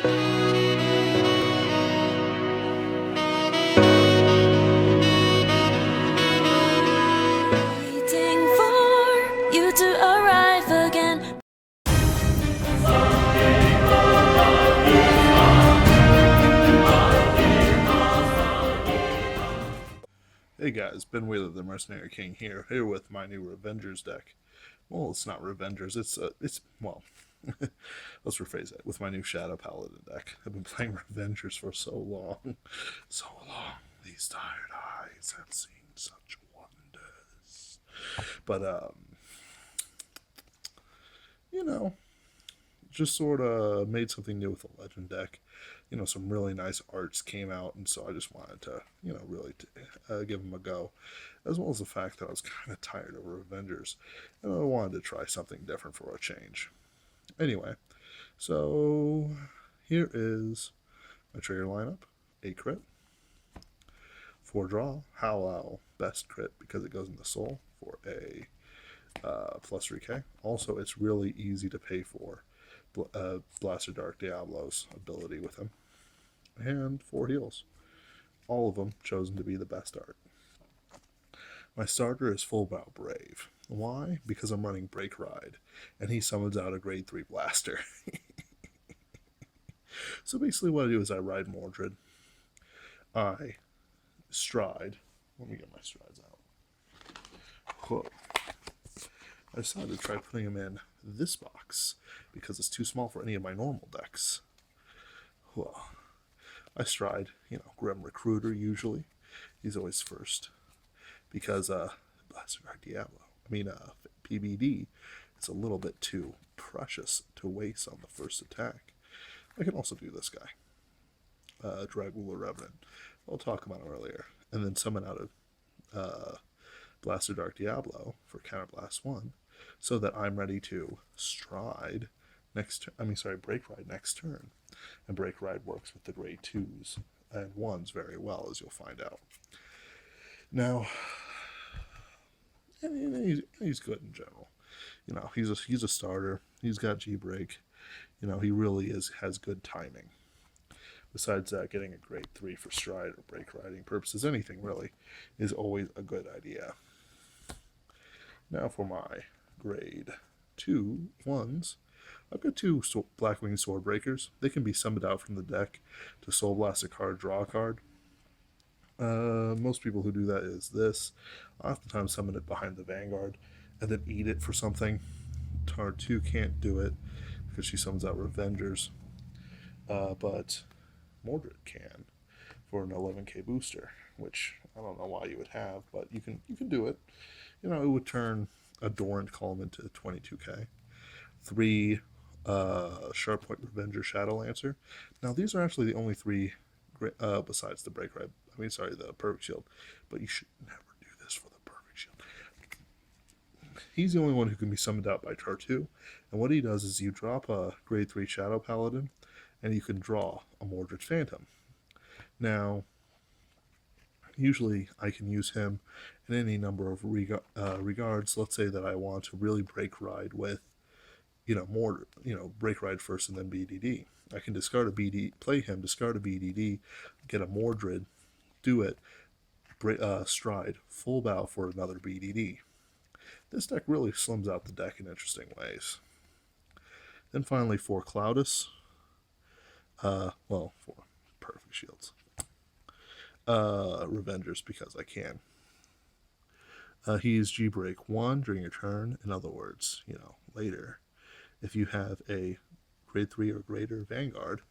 Waiting for you to arrive again. Hey guys, Ben Wheeler, the Mercenary King here with my new Revengers deck. Well, it's not Revengers, well, let's rephrase that, with my new Shadow Paladin deck. I've been playing Revengers for so long, so long. These tired eyes have seen such wonders. But, you know, just sort of made something new with the Legend deck. Some really nice arts came out, and so I just wanted to, really give them a go, as well as the fact that I was kind of tired of Avengers, and I wanted to try something different for a change. Anyway, so here is my trigger lineup: 8 crit, 4 draw, Howl best crit because it goes in the soul for a plus 3k. Also, it's really easy to pay for Blaster Dark Diablo's ability with him. And 4 heals. All of them chosen to be the best art. My starter is Full Bow Brave. Why? Because I'm running Break Ride, and he summons out a grade 3 blaster. So basically what I do is I ride Mordred. I stride. Let me get my strides out. Whoa. I decided to try putting him in this box because it's too small for any of my normal decks. Whoa. I stride, Grim Recruiter usually. He's always first. Because, Blaster Diablo. PBD is a little bit too precious to waste on the first attack. I can also do this guy. Dragula Revenant. I'll talk about him earlier. And then summon out of Blaster Dark Diablo for Counterblast 1, so that I'm ready to stride Break Ride next turn. And Break Ride works with the grade 2s and 1s very well, as you'll find out. Now, he's good in general. He's a starter. He's got G-Break. He really has good timing. Besides that, getting a grade 3 for stride or break riding purposes, anything really, is always a good idea. Now for my grade 2 1s. I've got 2 Blackwing Swordbreakers. They can be summoned out from the deck to Soul Blast a card, draw a card. Most people who do that is this. I oftentimes summon it behind the Vanguard and then eat it for something. Tar 2 can't do it because she summons out Revengers. But Mordred can for an 11k booster, which I don't know why you would have, but you can do it. It would turn a Dorant Column into 22k. 3 Sharp Point Revenger Shadowlancer. Now these are actually the only 3 besides the Break Ride. The Perfect Shield. But you should never do this for the Perfect Shield. He's the only one who can be summoned out by Tar2. And what he does is you drop a grade 3 Shadow Paladin, and you can draw a Mordred Phantom. Now, usually I can use him in any number of regards. Let's say that I want to really Break Ride with, Mordred, Break Ride first and then BDD. I can discard a BD, play him, discard a BDD, get a Mordred, do it, stride, full bow for another BDD. This deck really slims out the deck in interesting ways. Then finally 4 Cloudus. For Perfect Shields. Revengers because I can. He's G-Break 1 during your turn. In other words, later. If you have a grade 3 or greater Vanguard,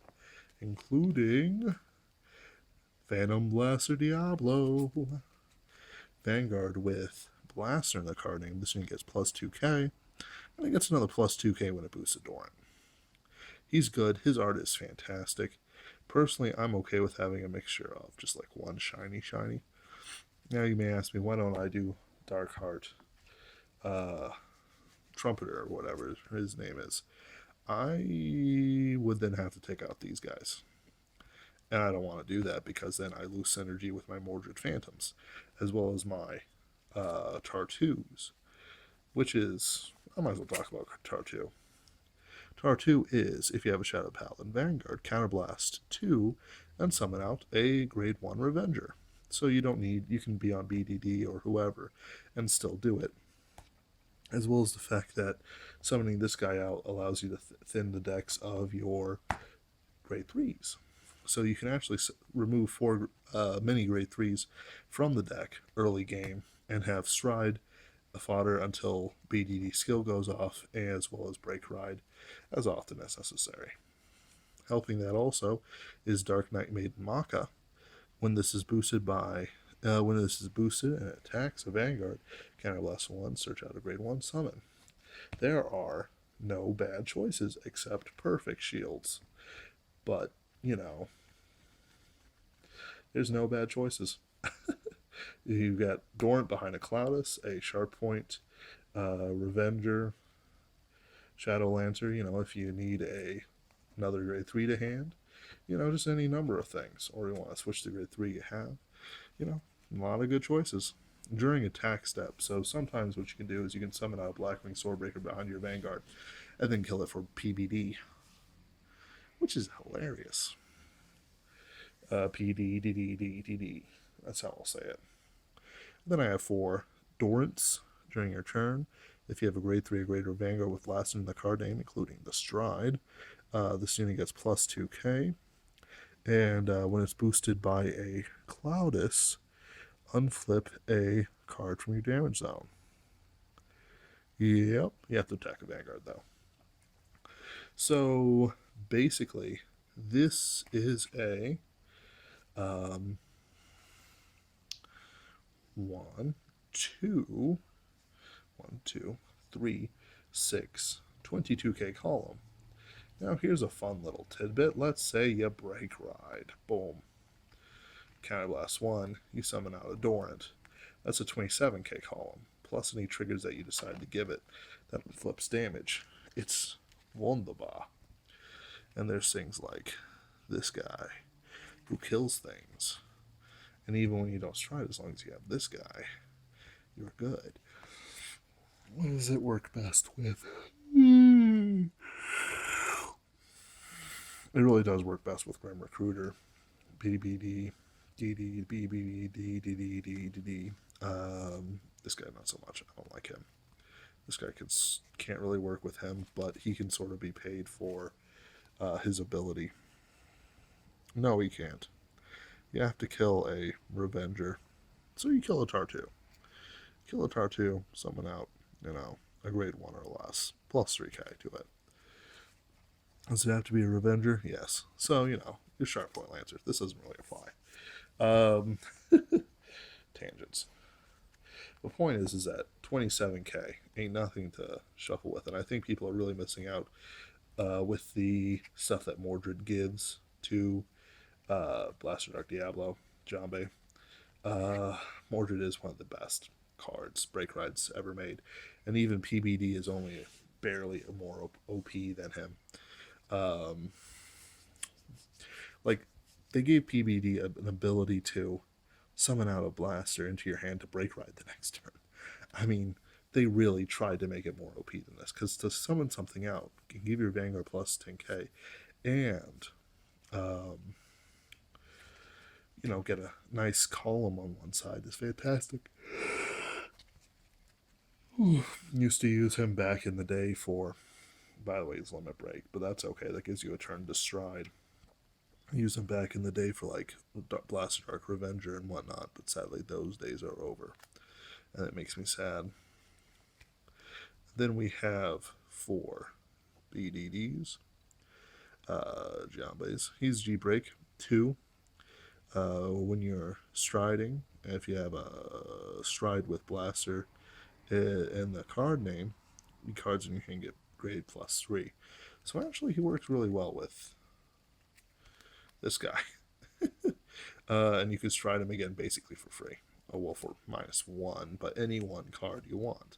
including Phantom Blaster Diablo. Vanguard with Blaster in the card name. This one gets plus 2k. And it gets another plus 2k when it boosts a Dorant. He's good. His art is fantastic. Personally, I'm okay with having a mixture of just like one shiny. Now you may ask me, why don't I do Darkheart, Trumpeter, or whatever his name is? I would then have to take out these guys. And I don't want to do that because then I lose synergy with my Mordred Phantoms, as well as my Tar2s, which is, I might as well talk about Tar2. Tar 2 is, if you have a Shadow Paladin Vanguard, Counterblast 2 and summon out a grade 1 Revenger. So you can be on BDD or whoever and still do it. As well as the fact that summoning this guy out allows you to thin the decks of your grade 3s. So you can actually remove 4 mini grade 3s from the deck early game and have Stride a fodder until BDD skill goes off, as well as Break Ride as often as necessary. Helping that also is Dark Knight Maiden Maka. When this is boosted and it attacks a Vanguard, Counterblast 1, search out a grade 1 summon. There are no bad choices except perfect shields. But, there's no bad choices. You've got Dorrant behind a Cloudus, a Sharp Point, Revenger, Shadow Lancer, if you need another grade 3 to hand, just any number of things. Or you want to switch to grade 3 you have, a lot of good choices during attack step. So sometimes what you can do is you can summon out a Blackwing Swordbreaker behind your Vanguard and then kill it for PBD, which is hilarious. PDDDDD. That's how I'll say it. Then I have 4 Dorrants during your turn. If you have a grade 3 or greater Vanguard with last in the card name, including the Stride, this unit gets plus 2k. And when it's boosted by a Cloudus, unflip a card from your damage zone. Yep, you have to attack a Vanguard though. So basically, this is a 1, 2, 3, 6, 22k column. Now here's a fun little tidbit. Let's say you Break Ride. Boom. Counterblast 1, you summon out a Dorrant. That's a 27k column, plus any triggers that you decide to give it. That flips damage. It's wunderbar. And there's things like this guy who kills things. And even when you don't stride, as long as you have this guy, you're good. What does it work best with? It really does work best with Grim Recruiter, BBD, DD, BBD, DD. This guy not so much. I don't like him. This guy can't really work with him, but he can sort of be paid for his ability. No, he can't. You have to kill a Revenger. So you kill a Tar 2. Kill a Tar 2, summon out, a grade 1 or less. Plus 3k to it. Does it have to be a Revenger? Yes. So, your Sharp Point Lancer. This doesn't really apply. Tangents. The point is that 27k ain't nothing to shuffle with. And I think people are really missing out with the stuff that Mordred gives to Blaster Dark Diablo, Jambe. Mordred is one of the best cards Break Rides ever made, and even PBD is only barely more OP than him. They gave PBD an ability to summon out a blaster into your hand to Break Ride the next turn. I mean, they really tried to make it more OP than this, because to summon something out can give your Vanguard plus 10k and get a nice column on one side is fantastic. Used to use him back in the day for, by the way, his limit break, but that's okay. That gives you a turn to stride. I used him back in the day for Blaster Dark Revenger and whatnot, but sadly those days are over, and it makes me sad. Then we have 4 BDDs. Jambes. He's G-Break 2. When you're striding, if you have a stride with Blaster and the card name, the cards in your hand get grade plus 3. So actually he works really well with this guy. And you can stride him again basically for free. Oh, well, for -1, but any one card you want.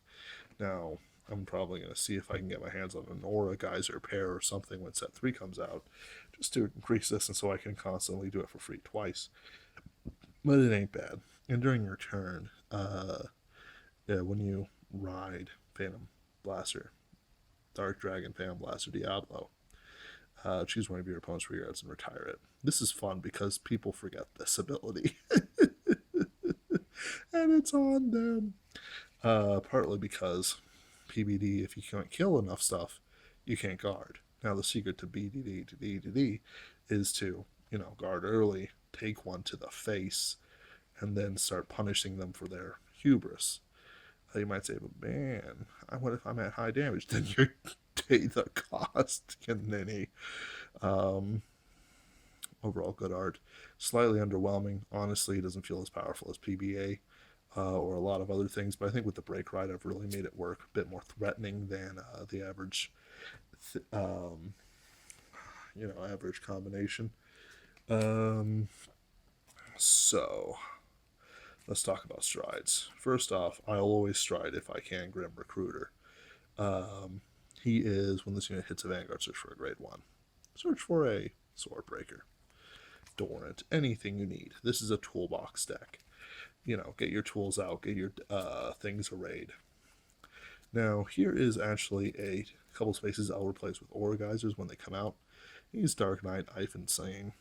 Now, I'm probably going to see if I can get my hands on an Aura Geyser pair or something when set 3 comes out, just to increase this and so I can constantly do it for free twice. But it ain't bad. And during your turn, when you ride Phantom Blaster, Dark Dragon, Phantom Blast, or Diablo. Choose one of your opponent's rearguards and retire it. This is fun because people forget this ability. And it's on them. Partly because PBD, if you can't kill enough stuff, you can't guard. Now the secret to BDD is to, guard early, take one to the face, and then start punishing them for their hubris. You might say, but man, what if I'm at high damage? Then you pay the cost, Kinini. Overall, good art. Slightly underwhelming. Honestly, it doesn't feel as powerful as PBA or a lot of other things, but I think with the break ride, I've really made it work. A bit more threatening than the average, average combination. So, let's talk about strides. First off, I'll always stride if I can Grim Recruiter. He is, when this unit hits a Vanguard, search for a grade 1. Search for a Swordbreaker, Dorrant, anything you need. This is a toolbox deck. Get your tools out, get your things arrayed. Now, here is actually a couple spaces I'll replace with Aura Geysers when they come out. He's Dark Knight, Ivan Sane.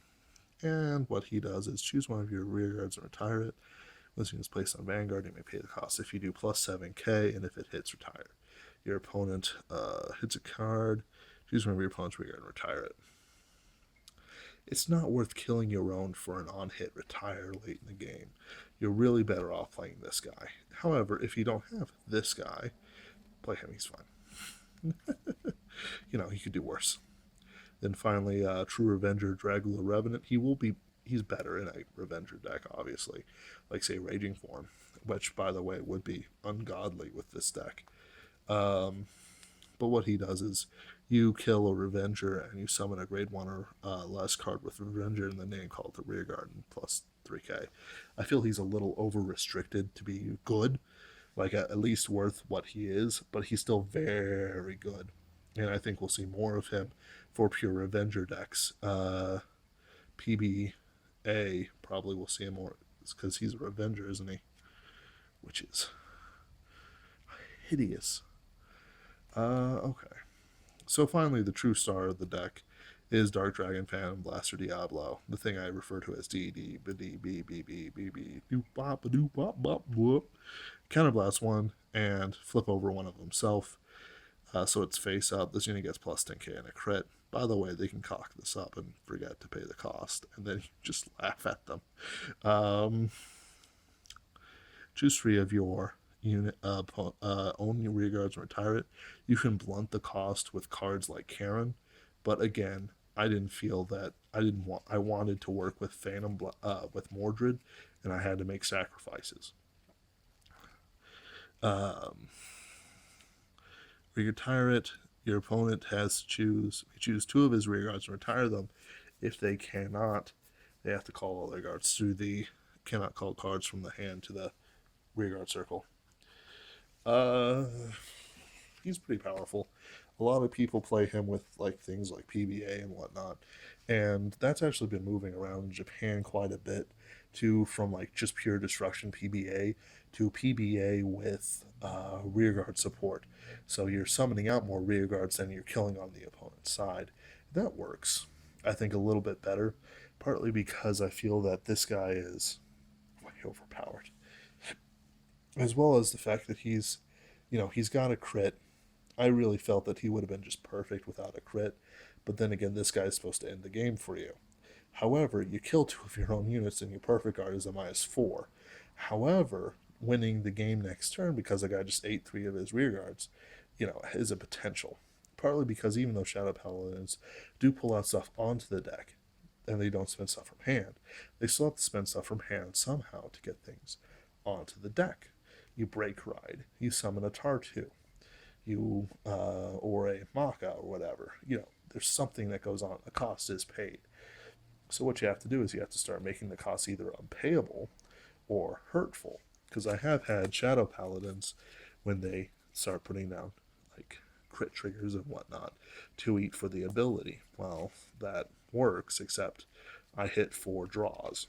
And what he does is choose one of your rearguards and retire it. When this unit is placed on Vanguard, you may pay the cost. If you do plus 7k, and if it hits, retire. Your opponent hits a card, choose one of your opponent's rearguard and retire it. It's not worth killing your own for an on-hit retire late in the game. You're really better off playing this guy. However, if you don't have this guy, play him, he's fine. He could do worse. Then finally, True Revenger, Dragula Revenant. He's better in a Revenger deck, obviously. Like, say, Raging Form, which, by the way, would be ungodly with this deck. But what he does is you kill a Revenger and you summon a grade 1 or less card with Revenger in the name called the Rearguard and plus 3k. I feel he's a little over-restricted to be good, like at least worth what he is, but he's still very good. And I think we'll see more of him for pure Revenger decks. PBA probably will see him more because he's a Revenger, isn't he? Which is hideous. Okay. So finally, the true star of the deck is Dark Dragon, Phantom Blast, or Diablo, the thing I refer to as DD, Counterblast one and flip over one of themselves. So it's face up. This unit gets plus 10k and a crit. By the way, they can cock this up and forget to pay the cost, and then you just laugh at them. Choose 3 of your unit own your rearguards and retire it. You can blunt the cost with cards like Karen, but again, I didn't feel that I wanted to work with Phantom with Mordred, and I had to make sacrifices. Retire it. Your opponent has to choose 2 of his rearguards and retire them. If they cannot, they have to call all their guards through the cannot call cards from the hand to the rearguard circle. He's pretty powerful. A lot of people play him with things like PBA and whatnot, and that's actually been moving around in Japan quite a bit from just pure destruction PBA to PBA with rearguard support. So you're summoning out more rearguards than you're killing on the opponent's side. That works, I think, a little bit better, partly because I feel that this guy is way overpowered, as well as the fact that he's got a crit. I really felt that he would have been just perfect without a crit, but then again, this guy's supposed to end the game for you. However, you kill 2 of your own units and your perfect guard is a -4. However, winning the game next turn because the guy just ate 3 of his rearguards, is a potential. Partly because even though Shadow Paladins do pull out stuff onto the deck, and they don't spend stuff from hand, they still have to spend stuff from hand somehow to get things onto the deck. You break ride, you summon a Tartu, you or a Maka or whatever. There's something that goes on. The cost is paid. So what you have to do is you have to start making the cost either unpayable or hurtful. Because I have had Shadow Paladins when they start putting down crit triggers and whatnot to eat for the ability. Well, that works, except I hit 4 draws.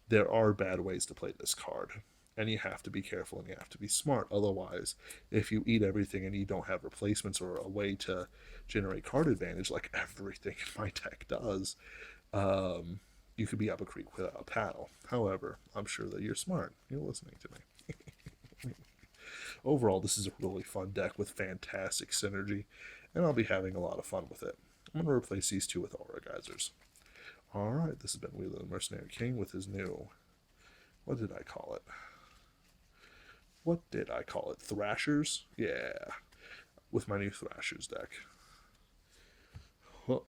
There are bad ways to play this card. And you have to be careful and you have to be smart. Otherwise, if you eat everything and you don't have replacements or a way to generate card advantage like everything in my deck does, you could be up a creek without a paddle. However, I'm sure that you're smart. You're listening to me. Overall, this is a really fun deck with fantastic synergy, and I'll be having a lot of fun with it. I'm going to replace these two with Aura Geysers. Alright, this has been Wheeler the Mercenary King with his new... What did I call it? What did I call it? Thrashers? Yeah. With my new Thrashers deck. Well,